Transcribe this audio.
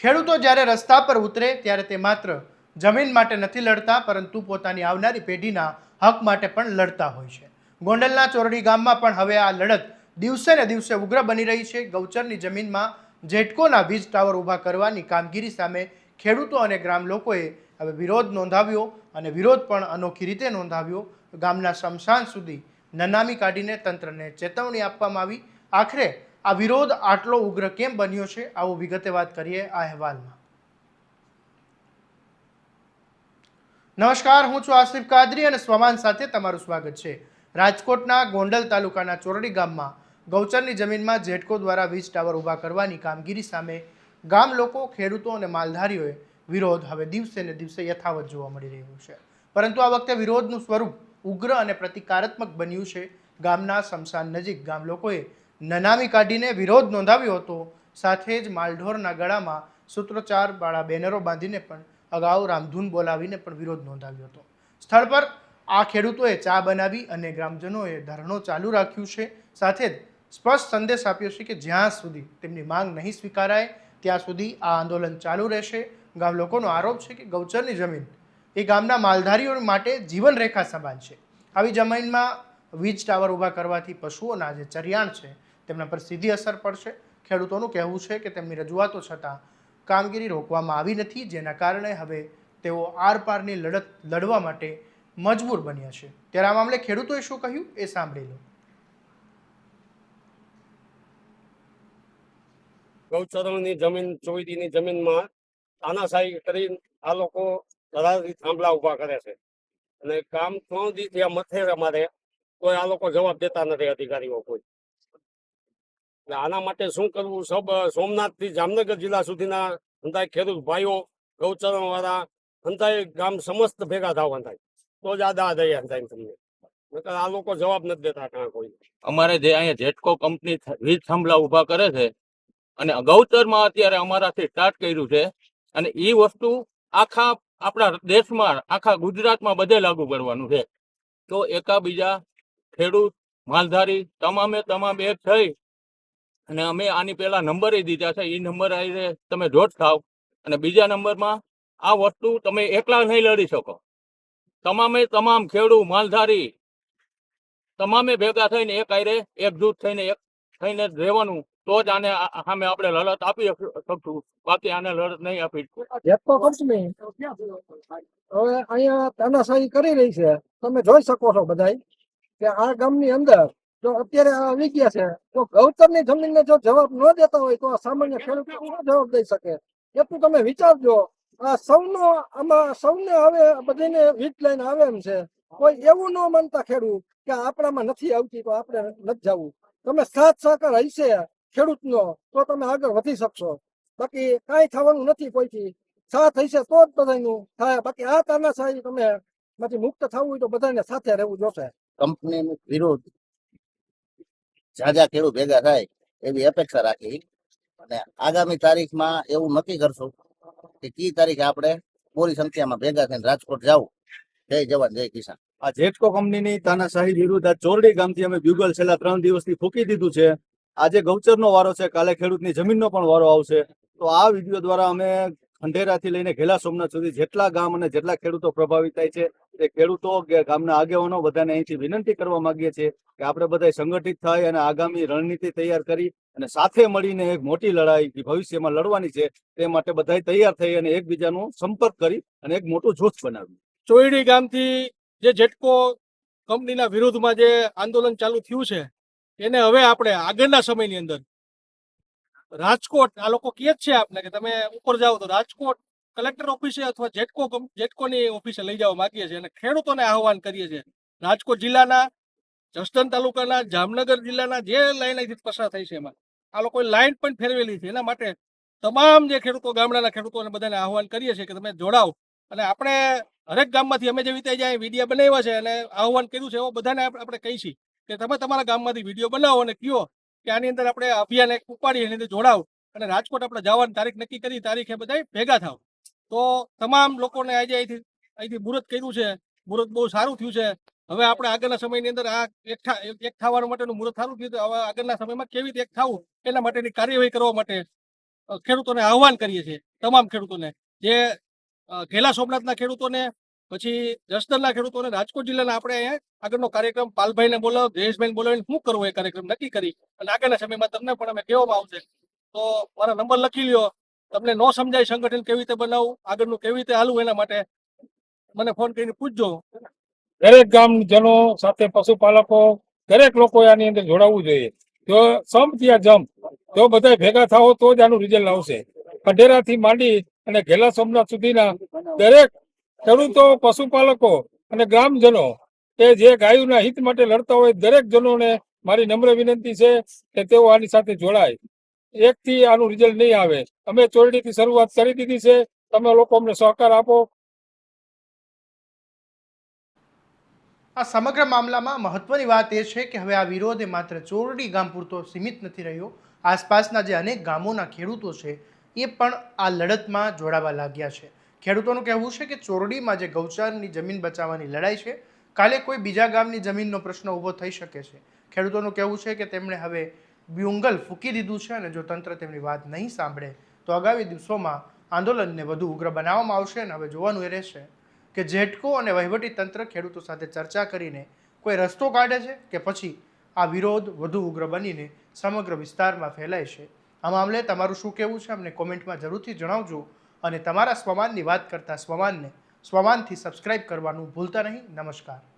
ખેડૂતો જ્યારે રસ્તા પર ઉતરે ત્યારે તે માત્ર જમીન માટે નથી લડતા, પરંતુ પોતાની આવનારી પેઢીના હક માટે પણ લડતા હોય છે. ગોંડલના ચોરડી ગામમાં પણ હવે આ લડત દિવસે ને દિવસે ઉગ્ર બની રહી છે. ગૌચરની જમીનમાં જેટકોના વીજ ટાવર ઊભા કરવાની કામગીરી સામે ખેડૂતો અને ગ્રામ લોકોએ હવે વિરોધ નોંધાવ્યો, અને વિરોધ પણ અનોખી રીતે નોંધાવ્યો. ગામના સ્મશાન સુધી નનામી કાઢીને તંત્રને ચેતવણી આપવામાં આવી. આખરે આ વિરોધ આટલો ઉગ્ર કેમ બન્યો છે, આવો વિગતે વાત કરીએ આ અહેવાલમાં. નમસ્કાર, હું છું આસિફ કાદરી અને સ્વમાન સાથે તમારું સ્વાગત છે. રાજકોટના ગોંડલ તાલુકાના ચોરડી ગામમાં ગૌચરની જમીનમાં જેટકો દ્વારા વીજ ટાવર ઊભા કરવાની કામગીરી સામે ગામ લોકો, ખેડૂતો અને માલધારીઓએ વિરોધ હવે દિવસે ને દિવસે યથાવત જોવા મળી રહ્યું છે. પરંતુ આ વખતે વિરોધનું સ્વરૂપ ઉગ્ર અને પ્રતિકારાત્મક બન્યું છે. ગામના સ્મશાન નજીક ગામ લોકોએ નનામી કાઢીને વિરોધ નોંધાવ્યો હતો. સાથે જ માલઢોરના ગળામાં સૂત્રોચ્ચાર વાળા બેનરો બાંધીને પણ અગાઉ રામધૂન બોલાવીને પણ વિરોધ નોંધાવ્યો હતો. સ્થળ પર આ ખેડૂતોએ ચા બનાવી અને ગ્રામજનોએ ધરણો ચાલુ રાખ્યું છે. સાથે જ સ્પષ્ટ સંદેશ આપ્યો છે કે જ્યાં સુધી તેમની માંગ નહીં સ્વીકારાય ત્યાં સુધી આ આંદોલન ચાલુ રહેશે. ગામ લોકોનો આરોપ છે કે ગૌચરની જમીન એ ગામના માલધારીઓ માટે જીવન રેખા સમાન છે. આવી જમીનમાં વીજ ટાવર ઊભા કરવાથી પશુઓના જે ચરિયાણ છે તેમના પર સીધી અસર પડશે. ખેડૂતોનું કહેવું છે કે તેમની રજૂઆતો છતાં કામગીરી રોકવામાં આવી નથી, જેના કારણે હવે તેઓ આરપારની લડત લડવા માટે મજબૂર બન્યા છે. ત્યારે આ મામલે ખેડૂતોએ શું કહ્યું એ સાંભળી લો. ગૌચરની જમીન, ચોવીડીની જમીનમાં તાનાશાહી કરી આ લોકો ધરાવી થાંભલા ઉભા કરે છે અને કામ 3 દી મથે અમારે કોઈ આ લોકો જવાબ દેતા નથી, અધિકારીઓ કોઈ. એટલે આના માટે શું કરવું? સોમનાથ થી જામનગર જિલ્લા સુધીના અંદાજ ખેડૂત ભાઈઓ, ગૌચરણ વાળા અંદાજ ગામ સમસ્ત ભેગા થવા થાય તો જ આ દા દઈએ અંદાજ તમને. આ લોકો જવાબ નથી દેતા કાં કોઈ. અમારે જે અહીંયા જેટકો કંપની વીજ થાંભલા ઉભા કરે છે અને ગૌચરમાં અત્યારે અમારાથી સ્ટાર્ટ કર્યું છે, અને એ વસ્તુ આખા આપણા દેશમાં, આખા ગુજરાતમાં બધે લાગુ કરવાનું છે. તો એકાબીજા ખેડૂત, માલધારી તમામ એક થઈ અને અમે આની પહેલા નંબર દીધા છે. એ નંબર આવીને તમે જોડ થાવ. અને બીજા નંબરમાં આ વસ્તુ તમે એકલા નહીં લડી શકો. તમામ ખેડૂત, માલધારી તમામે ભેગા થઈને એક આયરે એકજૂથ થઈને રહેવાનું, તો જ આને સામે આપણે લડત આપી શકશું. બાકી આને લડત નહીં આપી. જેટકો કંપની હવે અહીંયા તાનાશાહી કરી રહી છે. તમે જોઈ શકો છો બધાય કે આ ગામની અંદર જો અત્યારે આ આવી ગયા છે, તો ગૌચરની જમીનને જો જવાબ ન દેતા હોય તો આ સામાન્ય ખેડૂત શું જવાબ દઈ શકે? એટલું તમે વિચારજો. આ આમાં સૌને હવે બધાને વીજ લાઈન આવે એમ છે. કોઈ એવું ન માનતા ખેડૂત કે આપણામાં નથી આવતી તો આપણે નથી જવું. તમે સાથ સહકાર હશે ખેડૂતનો તો તમે આગળ વધી શકશો. બાકી કાંઈ થવાનું નથી. કોઈથી સાથ હશે તો જ બધાનું થાય. બાકી આ તાનાશાહી તમે માંથી મુક્ત થવું હોય તો બધાને સાથે રહેવું જોશે. કંપનીનો વિરોધ જાજા ખેડૂત ભેગા થાય એવી અપેક્ષા રાખી અને આગામી તારીખમાં એવું નક્કી કરશું કે કી તારીખે આપણે પૂરી સંખ્યામાં ભેગા થઈને રાજકોટ જવું. જય જવાન, જય કિસાન. આ જેટકો કંપનીની તાનાશાહી વિરુદ્ધ આ ચોરડી ગામથી અમે બ્યુગલ છેલ્લા 3 દિવસથી ફૂંકી દીધું છે. આજે ગૌચરનો વારો છે, કાલે ખેડૂતની જમીનનો પણ વારો આવશે. તો આ વિડીયો દ્વારા અમે ખંડેરાથી લઈને ઘેલા સોમનાથ સુધી જેટલા ગામ અને જેટલા ખેડૂતો પ્રભાવિત થાય છે તે ખેડૂતો, ગામના આગેવાનો બધાને અહીંથી વિનંતી કરવા માંગીએ છીએ કે આપણે બધા સંગઠિત થાય અને આગામી રણનીતિ તૈયાર કરી અને સાથે મળીને એક મોટી લડાઈ ભવિષ્યમાં લડવાની છે. તે માટે બધા તૈયાર થઈ અને એકબીજાનો સંપર્ક કરી અને એક મોટું જૂથ બનાવ્યું. ચોયડી ગામથી જે જેટકો કંપનીના વિરોધમાં જે આંદોલન ચાલુ થયું છે એને હવે આપણે આગળના સમયની અંદર રાજકોટ, આ લોકો કહે જ છે આપને કે તમે ઉપર જાઓ તો રાજકોટ કલેક્ટર ઓફિસે અથવા જેટકોની ઓફિસે લઈ જવા માંગીએ છીએ અને ખેડૂતોને આહવાન કરીએ છીએ. રાજકોટ જિલ્લાના, જસદણ તાલુકાના, જામનગર જિલ્લાના જે લાઈન અહીંથી પસાર થઈ છે એમાં આ લોકોએ લાઈન પણ ફેરવેલી છે. એના માટે તમામ જે ખેડૂતો, ગામડાના ખેડૂતોને બધાને આહવાન કરીએ છીએ કે તમે જોડાઓ. અને આપણે હરેક ગામમાંથી અમે જેવી રીતે જ્યાં વિડીયો બનાવ્યા છે અને આહવાન કર્યું છે એવો બધાને આપણે કહીશું કે તમે તમારા ગામમાંથી વિડીયો બનાવો અને કહો કે આની અંદર આપણે અભિયાન એક ઉપાડીએ, એની અંદર જોડાવ અને રાજકોટ આપણે જવાની તારીખ નક્કી કરી, તારીખે બધા ભેગા થાવ. તો તમામ લોકોને આજે અહીંથી મુહૂર્ત કર્યું છે. મુહૂર્ત બહુ સારું થયું છે. હવે આપણે આગળના સમયની અંદર આ એક થવા માટેનું મુહૂર્ત સારું થયું. હવે આગળના સમયમાં કેવી રીતે એક થવું એના માટેની કાર્યવાહી કરવા માટે ખેડૂતોને આહવાન કરીએ છીએ, તમામ ખેડૂતોને, જે ઘેલા સોમનાથના ખેડૂતોને, પછી જસદણના ખેડૂતોને, રાજકોટ જિલ્લાના આપણે અહીંયા આગળનો કાર્યક્રમ પાલભાઈને બોલાવો, જયેશભાઈને બોલાવીને શું કરવો એ કાર્યક્રમ નક્કી કરી અને આગળના સમયમાં તમને પણ અમે કહેવામાં આવશે. તો મારા નંબર લખી લ્યો. તમને ન સમજાય સંગઠન કેવી રીતે બનાવવું, આગળનું કેવી રીતે હાલવું, એના માટે મને ફોન કરીને પૂછજો. દરેક ગામજનો સાથે પશુપાલકો દરેક લોકોએ આની અંદર જોડાવવું જોઈએ. જો સમ ત્યાં જમ, જો બધા ભેગા થાઓ તો જ આનું રિઝલ્ટ આવશે. ખંડેરાથી માંડી અને ઘેલા સોમનાથ સુધીના દરેક ખેડૂતો, પશુપાલકો અને ગ્રામજનો કે જે ગાયોના હિત માટે લડતા હોય, દરેક જનોને મારી નમ્ર વિનંતી છે કે તેઓ આની સાથે જોડાય. એકથી આનું રિઝલ્ટ નહીં આવે. અમે ચોરડીથી શરૂઆત કરી દીધી છે, તમે લોકો અમને સહકાર આપો. આ સમગ્ર મામલામાં મહત્વની વાત એ છે કે હવે આ વિરોધ એ માત્ર ચોરડી ગામ પૂરતો સીમિત નથી રહ્યો. આસપાસના જે અનેક ગામોના ખેડૂતો છે એ પણ આ લડતમાં જોડાવા લાગ્યા છે. ખેડૂતોનું કહેવું છે કે ચોરડીમાં જે ગૌચરની જમીન બચાવવાની લડાઈ છે, કાલે કોઈ બીજા ગામની જમીનનો પ્રશ્ન ઊભો થઈ શકે છે. ખેડૂતોનું કહેવું છે કે તેમણે હવે બ્યુંગલ ફૂંકી દીધું છે અને જો તંત્ર તેમની વાત નહીં સાંભળે તો આગામી દિવસોમાં આંદોલનને વધુ ઉગ્ર બનાવવામાં આવશે. અને હવે જોવાનું એ રહેશે કે જેટકો અને વહીવટી તંત્ર ખેડૂતો સાથે ચર્ચા કરીને કોઈ રસ્તો કાઢે છે કે પછી આ વિરોધ વધુ ઉગ્ર બનીને સમગ્ર વિસ્તારમાં ફેલાય છે. આ મામલે તમારું શું કહેવું છે અમને કોમેન્ટમાં જરૂરથી જણાવજો. અને તમારા સ્વમાનની વાત કરતા સ્વમાનને સ્વમાનથી સબસ્ક્રાઇબ કરવાનું ભૂલતા નહીં. નમસ્કાર.